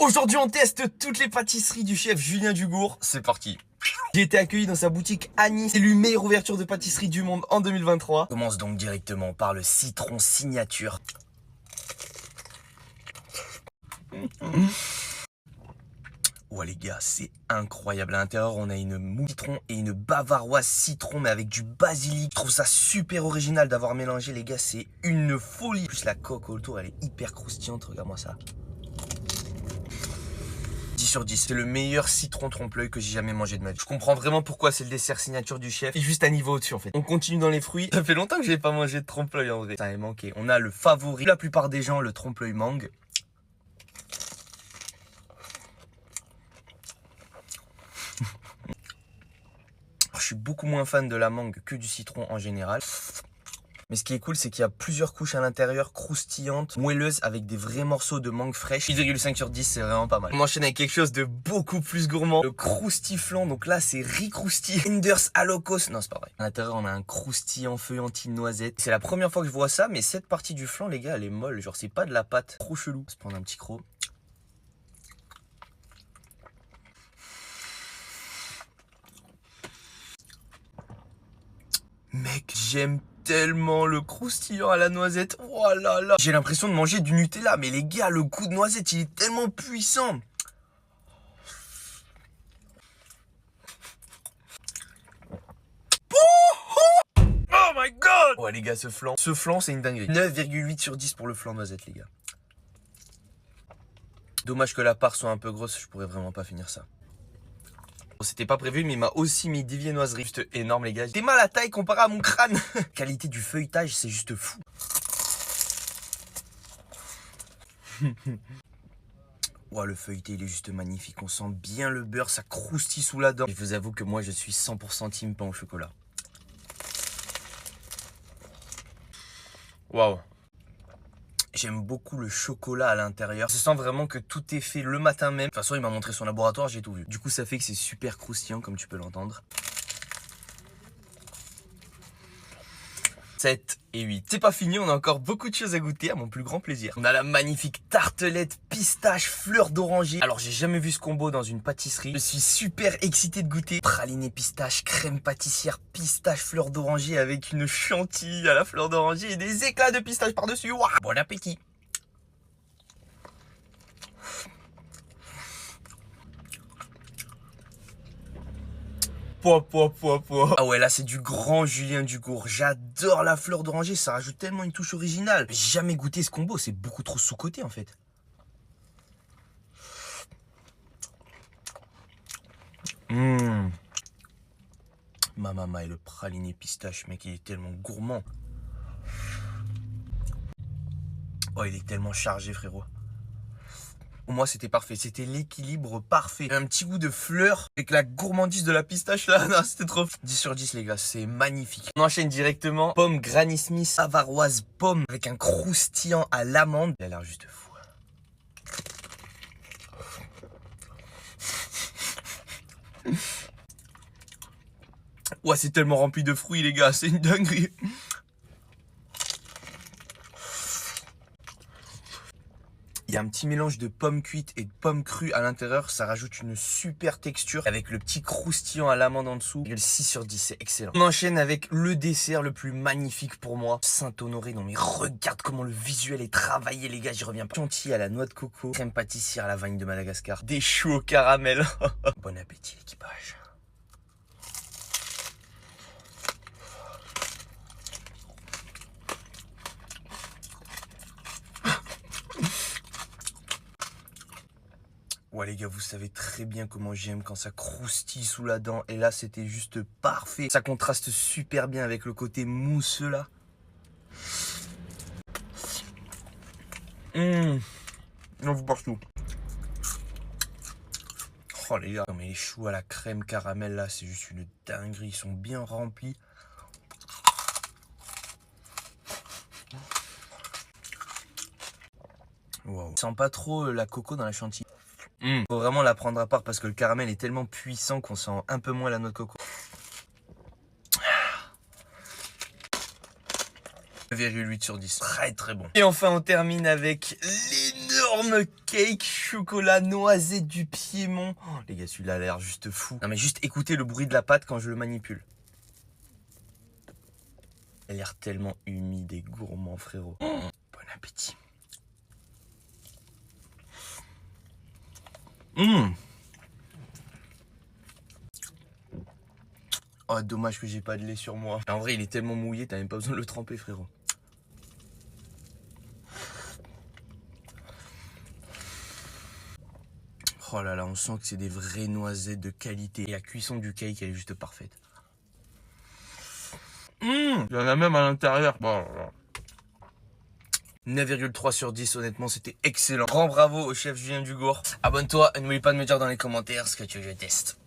Aujourd'hui, on teste toutes les pâtisseries du chef Julien Dugour. C'est parti. J'ai été accueilli dans sa boutique à Nice, élu meilleure ouverture de pâtisserie du monde en 2023. On commence donc directement par le citron signature. Ouais les gars, c'est incroyable. À l'intérieur, on a une mousse citron et une bavaroise citron, mais avec du basilic. Je trouve ça super original d'avoir mélangé, les gars. C'est une folie. En plus, la coque autour, elle est hyper croustillante. Regarde-moi ça. 10 sur 10. C'est le meilleur citron trompe-l'œil que j'ai jamais mangé de ma vie. Je comprends vraiment pourquoi c'est le dessert signature du chef. Et juste un niveau au-dessus en fait. On continue dans les fruits. Ça fait longtemps que j'ai pas mangé de trompe-l'œil en vrai. Ça m'est manqué. On a le favori. La plupart des gens, le trompe-l'œil mangue. Je suis beaucoup moins fan de la mangue que du citron en général. Mais ce qui est cool, c'est qu'il y a plusieurs couches à l'intérieur, croustillantes, moelleuses, avec des vrais morceaux de mangue fraîche. 6,5 sur 10, c'est vraiment pas mal. On enchaîne avec quelque chose de beaucoup plus gourmand. Le croustiflant, donc là, c'est riz crousti. Enders à locos. Non, c'est pas vrai. À l'intérieur, on a un croustillant feuillantine noisette. C'est la première fois que je vois ça, mais cette partie du flan, les gars, elle est molle. Genre, c'est pas de la pâte. Trop chelou. On va se prendre un petit croc. Mec, j'aime tellement le croustillant à la noisette. Oh là là. J'ai l'impression de manger du Nutella. Mais les gars, le goût de noisette, il est tellement puissant. Oh my god. Ouais les gars, ce flan, c'est une dinguerie. 9,8 sur 10 pour le flan noisette, les gars. Dommage que la part soit un peu grosse. Je pourrais vraiment pas finir ça. C'était pas prévu, mais il m'a aussi mis des viennoiseries. Juste énorme, les gars. T'es mal à taille comparé à mon crâne. Qualité du feuilletage, c'est juste fou. Ouais, le feuilleté, il est juste magnifique. On sent bien le beurre, ça croustille sous la dent. Et je vous avoue que moi, je suis 100% team pain au chocolat. Waouh. J'aime beaucoup le chocolat à l'intérieur. Je sens vraiment que tout est fait le matin même. De toute façon, il m'a montré son laboratoire, j'ai tout vu. Du coup, ça fait que c'est super croustillant, comme tu peux l'entendre. 7 et 8. C'est pas fini, on a encore beaucoup de choses à goûter à mon plus grand plaisir. On a la magnifique tartelette pistache fleur d'oranger. Alors j'ai jamais vu ce combo dans une pâtisserie. Je suis super excité de goûter. Praliné pistache, crème pâtissière, pistache fleur d'oranger avec une chantilly à la fleur d'oranger et des éclats de pistache par-dessus. Wow, bon appétit. Pouah. Ah ouais, là c'est du grand Julien Dugour. J'adore la fleur d'oranger, ça rajoute tellement une touche originale. J'ai jamais goûté ce combo, c'est beaucoup trop sous-coté en fait. Ma maman et le praliné pistache, mec, il est tellement gourmand. Oh, il est tellement chargé, frérot. Pour moi, c'était parfait. C'était l'équilibre parfait. Un petit goût de fleur avec la gourmandise de la pistache là. Non, c'était trop. 10 sur 10, les gars. C'est magnifique. On enchaîne directement. Pomme Granny Smith, bavaroise pomme avec un croustillant à l'amande. Il a l'air juste fou. Ouais, c'est tellement rempli de fruits, les gars. C'est une dinguerie. Il y a un petit mélange de pommes cuites et de pommes crues à l'intérieur. Ça rajoute une super texture avec le petit croustillant à l'amande en dessous. 6 sur 10, c'est excellent. On enchaîne avec le dessert le plus magnifique pour moi. Saint-Honoré. Non mais regarde comment le visuel est travaillé, les gars. J'y reviens pas. Chantilly à la noix de coco. Crème pâtissière à la vanille de Madagascar. Des choux au caramel. Bon appétit, l'équipage. Ouais les gars, vous savez très bien comment j'aime quand ça croustille sous la dent. Et là, c'était juste parfait. Ça contraste super bien avec le côté mousseux là. On vous partout. Oh les gars, mais les choux à la crème caramel là, c'est juste une dinguerie. Ils sont bien remplis. Wow. On sent pas trop la coco dans la chantilly. Faut vraiment la prendre à part parce que le caramel est tellement puissant qu'on sent un peu moins la noix de coco. 9,8 sur 10. Très très bon. Et enfin on termine avec l'énorme énorme cake chocolat noisette du Piémont. Oh, les gars, celui-là a l'air juste fou. Non mais juste écoutez le bruit de la pâte quand je le manipule. Elle a l'air tellement humide et gourmand, frérot. Oh, bon appétit. Oh, dommage que j'ai pas de lait sur moi. En vrai, il est tellement mouillé, t'as même pas besoin de le tremper, frérot. Oh là là, on sent que c'est des vraies noisettes de qualité. Et la cuisson du cake, elle est juste parfaite. Il y en a même à l'intérieur. 9,3 sur 10, honnêtement, c'était excellent. Grand bravo au chef Julien Dugour. Abonne-toi et n'oublie pas de me dire dans les commentaires ce que tu veux que je teste.